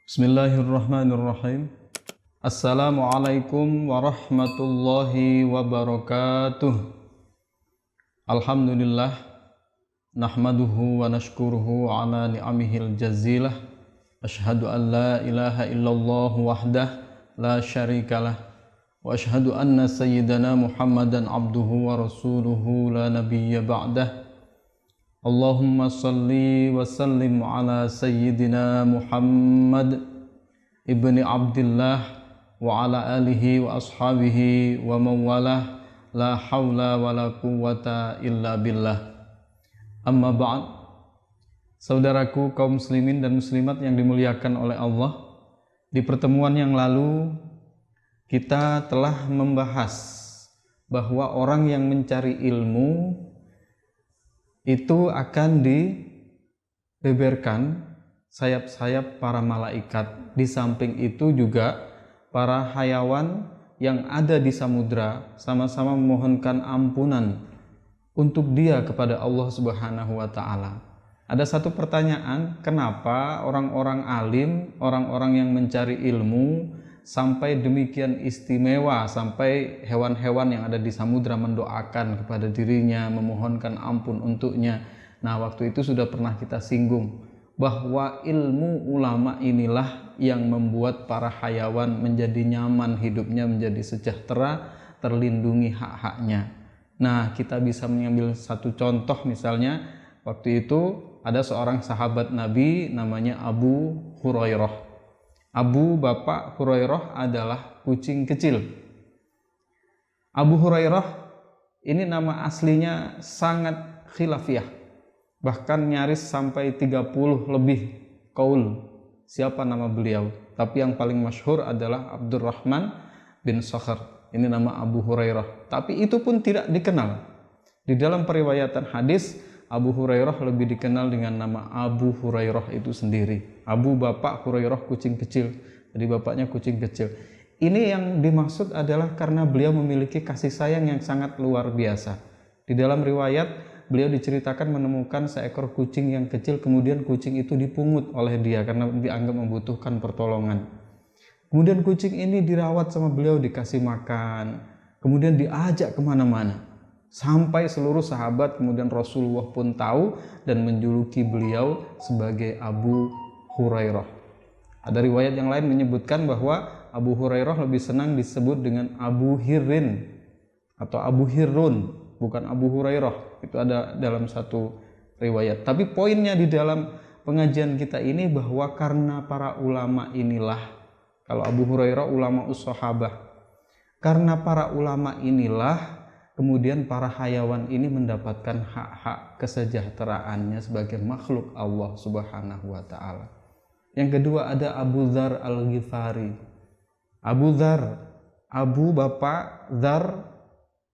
Bismillahirrahmanirrahim. Assalamualaikum warahmatullahi wabarakatuh. Alhamdulillah nahmaduhu wa nashkuruhu ala ni'amihil jazilah. Ashhadu an la ilaha illallah wahdah la syarikalah wa ashhadu anna sayyidana Muhammadan abduhu wa rasuluhu la nabiyya ba'dah. Allahumma salli wa sallim ala sayyidina Muhammad ibni Abdillah wa ala alihi wa ashabihi wa mawalah la hawla wa la quwwata illa billah. Amma ba'd. Saudaraku kaum muslimin dan muslimat yang dimuliakan oleh Allah, di pertemuan yang lalu kita telah membahas bahwa orang yang mencari ilmu itu akan dibeberkan sayap-sayap para malaikat. Di samping itu juga para hayawan yang ada di samudra sama-sama memohonkan ampunan untuk dia kepada Allah Subhanahu wa ta'ala. Ada satu pertanyaan, kenapa orang-orang alim, orang-orang yang mencari ilmu sampai demikian istimewa, sampai hewan-hewan yang ada di samudra mendoakan kepada dirinya, memohonkan ampun untuknya. Nah, waktu itu sudah pernah kita singgung bahwa ilmu ulama inilah yang membuat para hayawan menjadi nyaman hidupnya, menjadi sejahtera, terlindungi hak-haknya. Nah, kita bisa mengambil satu contoh, misalnya waktu itu ada seorang sahabat Nabi namanya Abu Hurairah. Abu bapak Hurairah adalah kucing kecil. Abu Hurairah ini nama aslinya sangat khilafiyah, bahkan nyaris sampai 30 lebih qaul siapa nama beliau. Tapi yang paling masyhur adalah Abdurrahman bin Sakhar. Ini nama Abu Hurairah. Tapi itu pun tidak dikenal. Di dalam periwayatan hadis, Abu Hurairah lebih dikenal dengan nama Abu Hurairah itu sendiri. Abu bapak Hurairah kucing kecil. Jadi bapaknya kucing kecil. Ini yang dimaksud adalah karena beliau memiliki kasih sayang yang sangat luar biasa. Di dalam riwayat beliau diceritakan menemukan seekor kucing yang kecil, kemudian kucing itu dipungut oleh dia karena dianggap membutuhkan pertolongan. Kemudian kucing ini dirawat sama beliau, dikasih makan, kemudian diajak kemana-mana. Sampai seluruh sahabat, kemudian Rasulullah pun tahu dan menjuluki beliau sebagai Abu Hurairah. Ada riwayat yang lain menyebutkan bahwa Abu Hurairah lebih senang disebut dengan Abu Hirrin atau Abu Hirrun, bukan Abu Hurairah. Itu ada dalam satu riwayat. Tapi poinnya di dalam pengajian kita ini bahwa karena para ulama inilah, kalau Abu Hurairah ulama us-sahabah, karena para ulama inilah kemudian para hayawan ini mendapatkan hak-hak kesejahteraannya sebagai makhluk Allah Subhanahu wa ta'ala. Yang kedua ada Abu Dzar Al-Ghifari. Abu Dzar, Abu bapak Dzar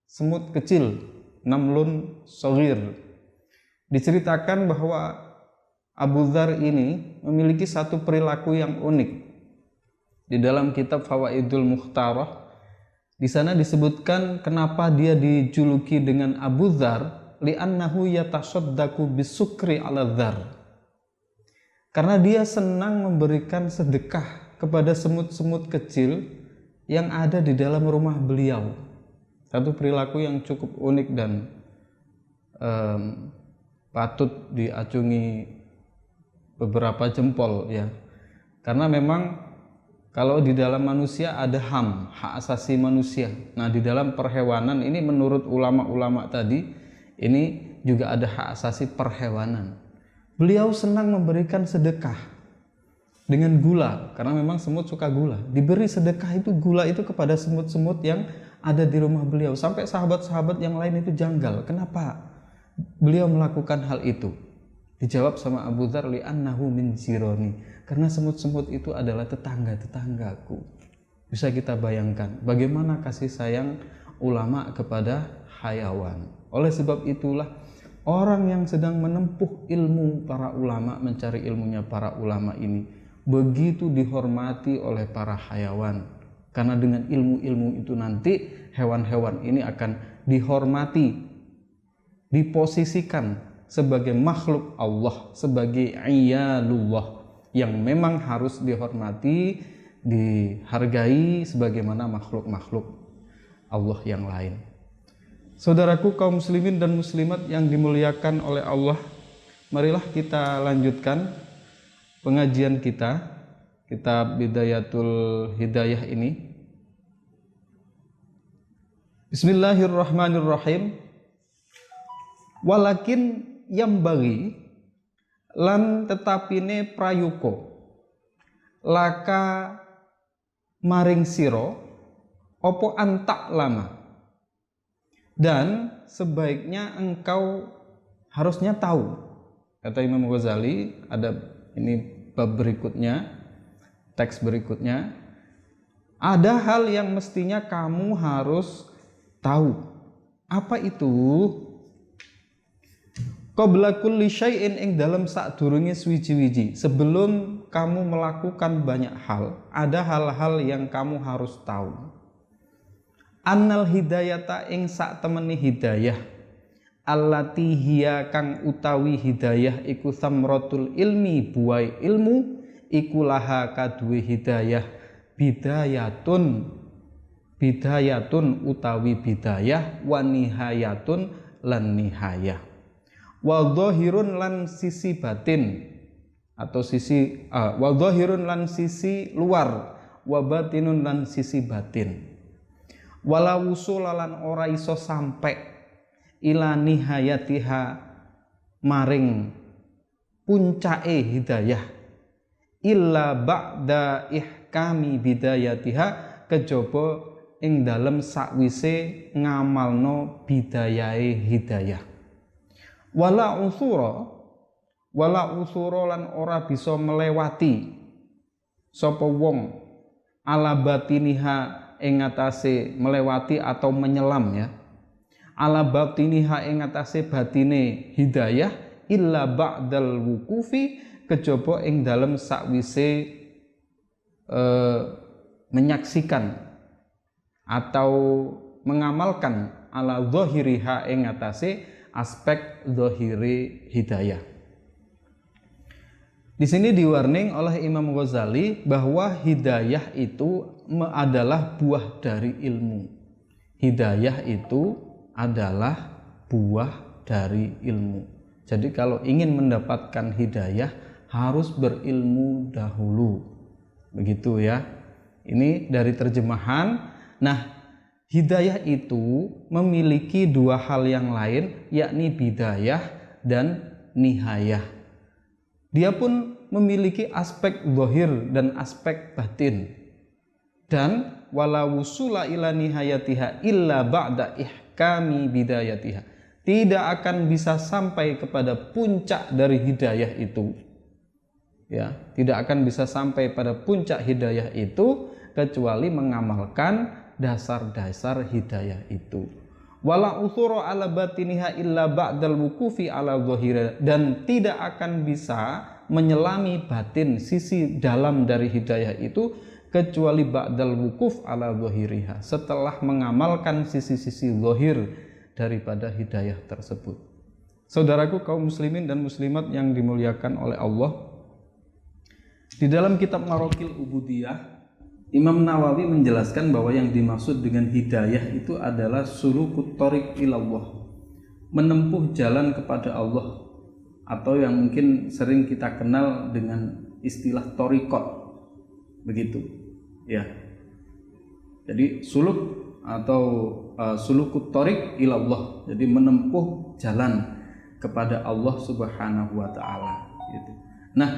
semut kecil, namlun shaghir. Diceritakan bahwa Abu Dzar ini memiliki satu perilaku yang unik. Di dalam kitab Fawaidul Mukhtarah, di sana disebutkan kenapa dia dijuluki dengan Abu Dzar, li'annahu yatasaddaqu bisukri 'ala dzar. Karena dia senang memberikan sedekah kepada semut-semut kecil yang ada di dalam rumah beliau. Satu perilaku yang cukup unik dan patut diacungi beberapa jempol ya. Karena memang kalau di dalam manusia ada HAM, hak asasi manusia. Nah, di dalam perhewanan ini menurut ulama-ulama tadi, ini juga ada hak asasi perhewanan. Beliau senang memberikan sedekah dengan gula, karena memang semut suka gula. Diberi sedekah itu gula itu kepada semut-semut yang ada di rumah beliau. Sampai sahabat-sahabat yang lain itu janggal. Kenapa beliau melakukan hal itu? Dijawab sama Abu Dzar, li'annahu min jironi, karena semut-semut itu adalah tetangga-tetanggaku. Bisa kita bayangkan bagaimana kasih sayang ulama kepada hayawan. Oleh sebab itulah orang yang sedang menempuh ilmu para ulama, mencari ilmunya para ulama ini begitu dihormati oleh para hayawan. Karena dengan ilmu-ilmu itu nanti hewan-hewan ini akan dihormati, diposisikan sebagai makhluk Allah, sebagai iyalullah. yang memang harus dihormati, dihargai sebagaimana makhluk-makhluk Allah yang lain. Saudaraku kaum muslimin dan muslimat yang dimuliakan oleh Allah, marilah kita lanjutkan pengajian kita, kitab Bidayatul Hidayah ini. Bismillahirrahmanirrahim. Walakin yang bagi lan tetapine prayuko laka maring siro opo antak lama, dan sebaiknya engkau harusnya tahu. Kata Imam Ghazali, ada ini bab berikutnya, teks berikutnya, ada hal yang mestinya kamu harus tahu. Apa itu? Qabla kulli syai'in, ing dalam sadurunge suwiji-wiji, sebelum kamu melakukan banyak hal, ada hal-hal yang kamu harus tahu. Annal hidayata, ing sak temeni hidayah, allati hiya kang utawi hidayah iku samratul ilmi, buai ilmu, iku laha kaduwe hidayah bidayatun utawi bidayah, wa nihayatun lan nihayah, wa dhahirun lan sisi batin atau sisi wa dhahirun lan sisi luar, wa batinun lan sisi batin. Wala wusulalan ora iso sampai ila nihayatiha maring puncake hidayah illa ba'da ihkami bidayatiha, kejaba ing dalem sakwise ngamalno bidayahe hidayah. Wala usura lan ora bisa melewati sapa wong ala batiniha ing atase melewati atau menyelam ya, ala batiniha ing atase batine hidayah illa ba'dal wukufi, kejaba ing dalem sakwise menyaksikan atau mengamalkan ala zahiriha ing atase aspek zahiri hidayah. Di sini diwarning oleh Imam Ghazali bahwa hidayah itu adalah buah dari ilmu. Hidayah itu adalah buah dari ilmu. Jadi kalau ingin mendapatkan hidayah harus berilmu dahulu. Begitu ya. Ini dari terjemahan. Nah, hidayah itu memiliki dua hal yang lain, yakni bidayah dan nihayah. Dia pun memiliki aspek zahir dan aspek batin. Dan wala wusula ila nihayatiha illa ba'da ihkami bidayatiha. Tidak akan bisa sampai kepada puncak dari hidayah itu. Ya, tidak akan bisa sampai pada puncak hidayah itu kecuali mengamalkan dasar-dasar hidayah itu. Wala usura ala batiniha illa ba'dal wukufi ala zahira, dan tidak akan bisa menyelami batin sisi dalam dari hidayah itu kecuali ba'dal wukuf ala zahiriha, setelah mengamalkan sisi-sisi zahir daripada hidayah tersebut. Saudaraku kaum muslimin dan muslimat yang dimuliakan oleh Allah, di dalam kitab Maraqil Ubudiyah Imam Nawawi menjelaskan bahwa yang dimaksud dengan hidayah itu adalah sulukut thoriq ilallah, menempuh jalan kepada Allah, atau yang mungkin sering kita kenal dengan istilah thoriqat, begitu ya. Jadi suluk atau sulukut thoriq ilallah, jadi menempuh jalan kepada Allah Subhanahu wa taala gitu. Nah,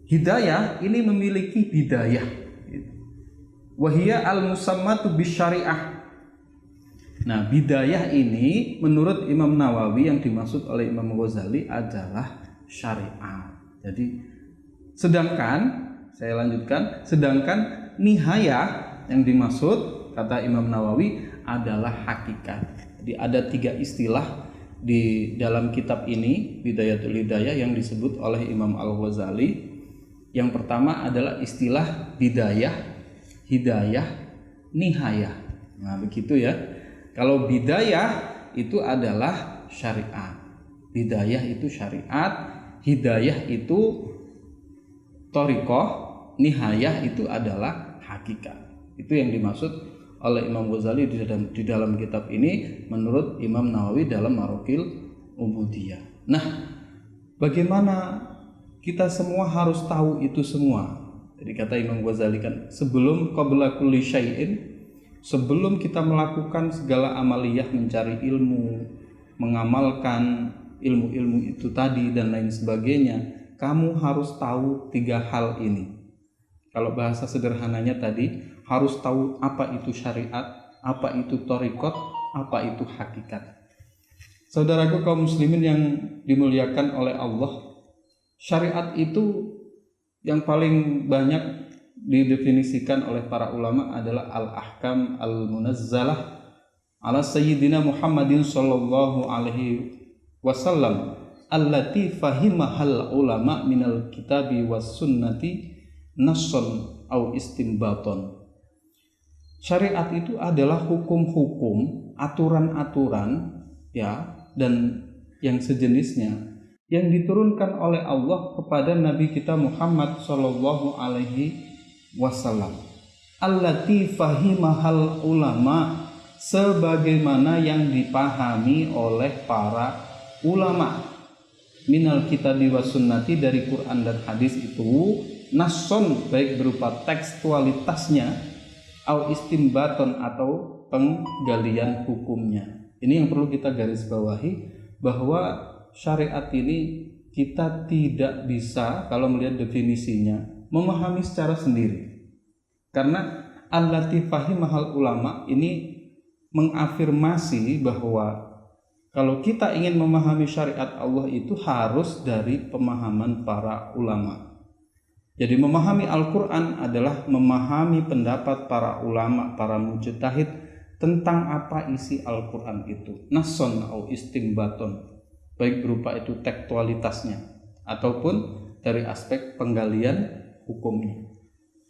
hidayah ini memiliki bidayah, wahiyya al-musammatu bisyariah. Nah, bidayah ini menurut Imam Nawawi yang dimaksud oleh Imam Ghazali adalah syariat. Jadi sedangkan saya lanjutkan, sedangkan nihayah yang dimaksud kata Imam Nawawi adalah hakikat. Jadi ada tiga istilah di dalam kitab ini Bidayatul Hidayah yang disebut oleh Imam Al-Ghazali. Yang pertama adalah istilah bidayah, hidayah, nihayah. Nah, begitu ya. Kalau bidayah itu adalah syariat. Bidayah itu syariat, hidayah itu thariqah, nihayah itu adalah hakikat. Itu yang dimaksud oleh Imam Ghazali di dalam kitab ini menurut Imam Nawawi dalam Maraqil Ubudiyah. Nah, bagaimana kita semua harus tahu itu semua? Jadi kata Imam Ghazali kan, sebelum qabla kulli syai'in, sebelum kita melakukan segala amaliyah mencari ilmu, mengamalkan ilmu-ilmu itu tadi dan lain sebagainya, kamu harus tahu 3 hal ini. Kalau bahasa sederhananya tadi, harus tahu apa itu syariat, apa itu thariqat, apa itu hakikat. Saudaraku kaum muslimin yang dimuliakan oleh Allah, syariat itu yang paling banyak didefinisikan oleh para ulama adalah al-ahkam al-munazzalah ala sayyidina Muhammadin sallallahu alaihi wasallam allati fahimahal ulama minal kitabi was sunnati nasson au istinbaton. Syariat itu adalah hukum-hukum, aturan-aturan ya dan yang sejenisnya yang diturunkan oleh Allah kepada Nabi kita Muhammad sallallahu alaihi wasallam. Allati fahimahal ulama, sebagaimana yang dipahami oleh para ulama minal kitabi was sunnati, dari Quran dan hadis itu, nasson baik berupa tekstualitasnya, au istinbaton atau penggalian hukumnya. Ini yang perlu kita garis bawahi, bahwa syariat ini kita tidak bisa, kalau melihat definisinya, memahami secara sendiri. Karena allati fahimahal ulama ini mengafirmasi bahwa kalau kita ingin memahami syariat Allah itu harus dari pemahaman para ulama. Jadi memahami Al-Quran adalah memahami pendapat para ulama, para mujtahid tentang apa isi Al-Quran itu. Nasson atau istimbaton, baik berupa itu tekstualitasnya ataupun dari aspek penggalian hukumnya.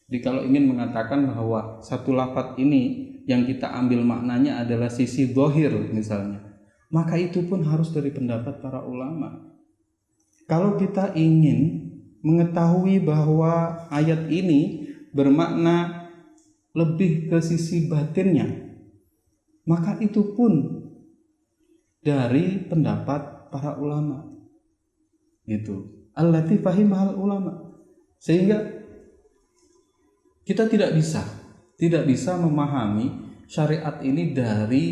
Jadi kalau ingin mengatakan bahwa satu lafaz ini yang kita ambil maknanya adalah sisi zahir misalnya, maka itu pun harus dari pendapat para ulama. Kalau kita ingin mengetahui bahwa ayat ini bermakna lebih ke sisi batinnya, maka itu pun dari pendapat para ulama. Itu allati fahimahal ulama. Sehingga kita tidak bisa memahami syariat ini dari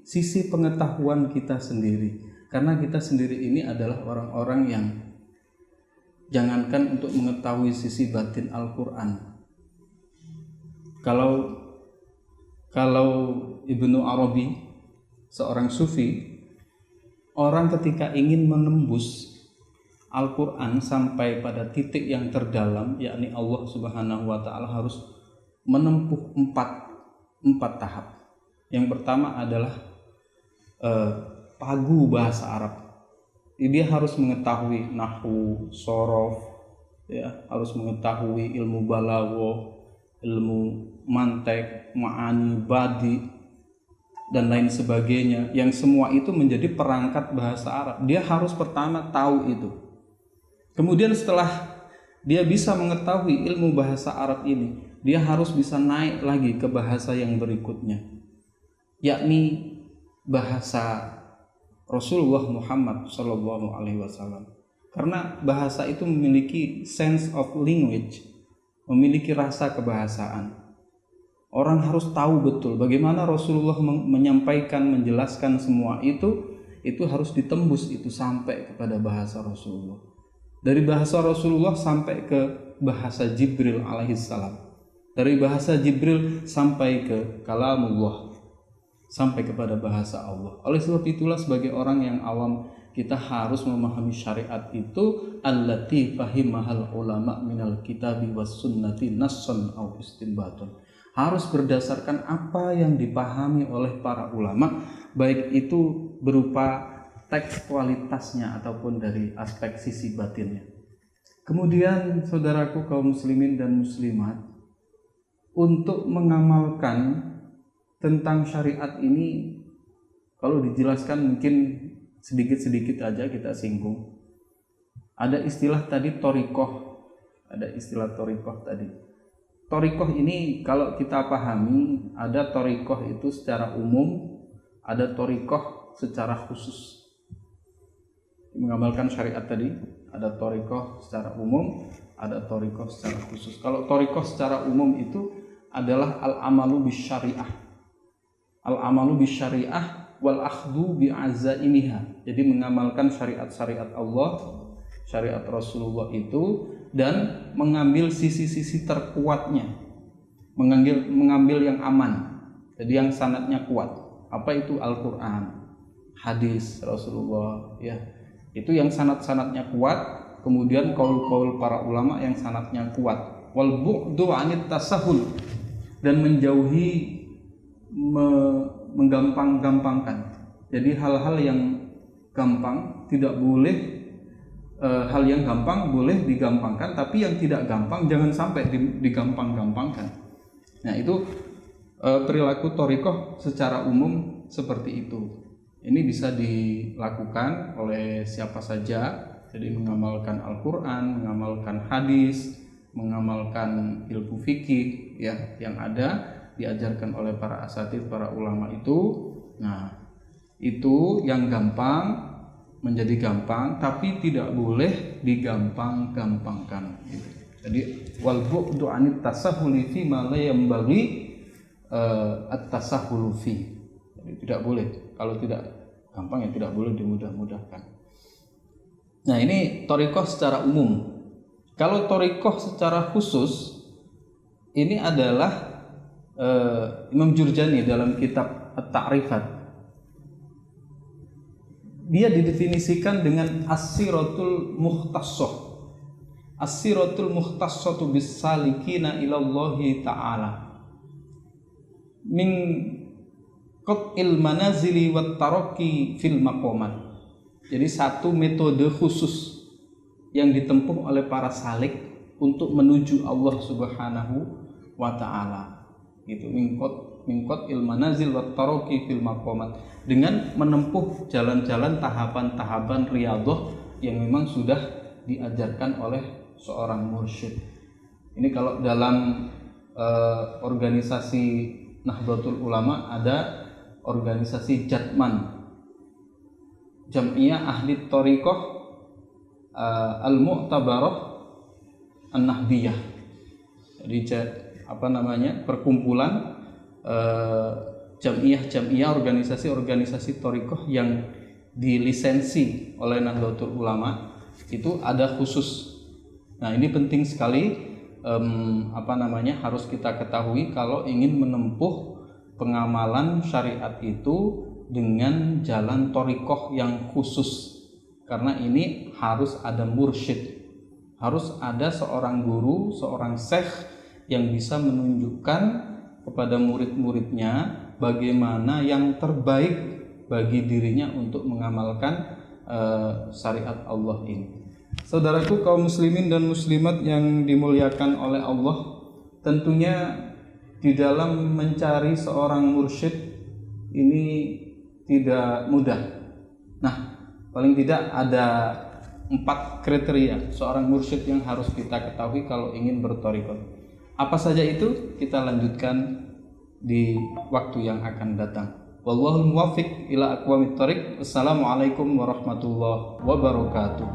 sisi pengetahuan kita sendiri, karena kita sendiri ini adalah orang-orang yang jangankan untuk mengetahui sisi batin Al-Quran. Kalau Ibnu Arabi, seorang sufi, orang ketika ingin menembus Al-Quran sampai pada titik yang terdalam, yakni Allah Subhanahu wa Ta'ala, harus menempuh empat tahap. Yang pertama adalah pagu bahasa Arab. Dia harus mengetahui nahwu, shorof, ya, harus mengetahui ilmu balaghah, ilmu mantek, ma'ani, badi, dan lain sebagainya. Yang semua itu menjadi perangkat bahasa Arab. Dia harus pertama tahu itu. Kemudian setelah dia bisa mengetahui ilmu bahasa Arab ini, dia harus bisa naik lagi ke bahasa yang berikutnya, yakni bahasa Rasulullah Muhammad Sallallahu Alaihi Wasallam. Karena bahasa itu memiliki sense of language, memiliki rasa kebahasaan. Orang harus tahu betul bagaimana Rasulullah menyampaikan, menjelaskan semua itu harus ditembus itu sampai kepada bahasa Rasulullah. Dari bahasa Rasulullah sampai ke bahasa Jibril alaihissalam. Dari bahasa Jibril sampai ke kalamullah, sampai kepada bahasa Allah. Oleh sebab itulah sebagai orang yang awam, kita harus memahami syariat itu allati fahimahal ulama minal kitabi was sunnati nassan au istinbatun. Harus berdasarkan apa yang dipahami oleh para ulama, baik itu berupa tekstualitasnya ataupun dari aspek sisi batinnya. Kemudian saudaraku kaum muslimin dan muslimat, untuk mengamalkan tentang syariat ini, kalau dijelaskan mungkin sedikit-sedikit aja kita singgung. Ada istilah tadi thariqah, Ada istilah thariqah tadi. Thariqah ini kalau kita pahami, ada thariqah itu secara umum, ada thariqah secara khusus. Mengamalkan syariat tadi, ada thariqah secara umum, ada thariqah secara khusus. Kalau thariqah secara umum itu adalah al-amalu bisyariah. Al-amalu bisyariah wal akhdhu bi'azaimiha. Jadi mengamalkan syariat-syariat Allah, syariat Rasulullah itu, dan mengambil sisi-sisi terkuatnya, mengambil yang aman, jadi yang sanadnya kuat. Apa itu? Al-Quran, hadis Rasulullah, ya, itu yang sanad-sanadnya kuat. Kemudian kaul-kaul para ulama yang sanadnya kuat. Wal bu'du 'anit tasahul, dan menjauhi menggampang-gampangkan. Jadi hal-hal yang gampang tidak boleh. Hal yang gampang boleh digampangkan, tapi yang tidak gampang jangan sampai digampang-gampangkan. Nah, itu perilaku thariqah secara umum seperti itu. Ini bisa dilakukan oleh siapa saja. Jadi mengamalkan Al-Quran, mengamalkan hadis, mengamalkan ilmu fikih, ya, yang ada diajarkan oleh para asatidz, para ulama itu. Nah, itu yang gampang menjadi gampang, tapi tidak boleh digampang-gampangkan. Jadi wal bu'du 'anit tasahhuli fi ma la yanbaghi at-tasahhulu fi. Jadi tidak boleh, kalau tidak gampang ya tidak boleh dimudah-mudahkan. Nah, ini thariqah secara umum. Kalau thariqah secara khusus, ini adalah Imam Jurjani dalam kitab At-Ta'rifat. Dia didefinisikan dengan as-siratul mukhtassah. As-siratul mukhtassatu bis-salikina ilallahi ta'ala. Min qat'il manazili wat taraqi fil maqamat. Jadi satu metode khusus yang ditempuh oleh para salik untuk menuju Allah Subhanahu wa ta'ala. Gitu, mingkot ilmanazil wat taraqi fil maqamat, dengan menempuh jalan-jalan tahapan-tahapan riyadhah yang memang sudah diajarkan oleh seorang mursyid. Ini kalau dalam organisasi Nahdlatul Ulama ada organisasi Jatman, Jam'iyah Ahli Thariqah Al-Mu'tabarah An-Nahdiyah. Jadi perkumpulan jamiah organisasi thariqah yang dilisensi oleh Nahdlatul Ulama, itu ada khusus. Nah, ini penting sekali, harus kita ketahui kalau ingin menempuh pengamalan syariat itu dengan jalan thariqah yang khusus. Karena ini harus ada mursyid, harus ada seorang guru, seorang syekh yang bisa menunjukkan kepada murid-muridnya bagaimana yang terbaik bagi dirinya untuk mengamalkan syariat Allah ini. Saudaraku kaum muslimin dan muslimat yang dimuliakan oleh Allah, tentunya di dalam mencari seorang mursyid ini tidak mudah. Nah, paling tidak ada 4 kriteria seorang mursyid yang harus kita ketahui kalau ingin berthariqah. Apa saja itu? Kita lanjutkan di waktu yang akan datang. Wallahul muwaffiq ila aqwamit thariq. Wassalamualaikum warahmatullahi wabarakatuh.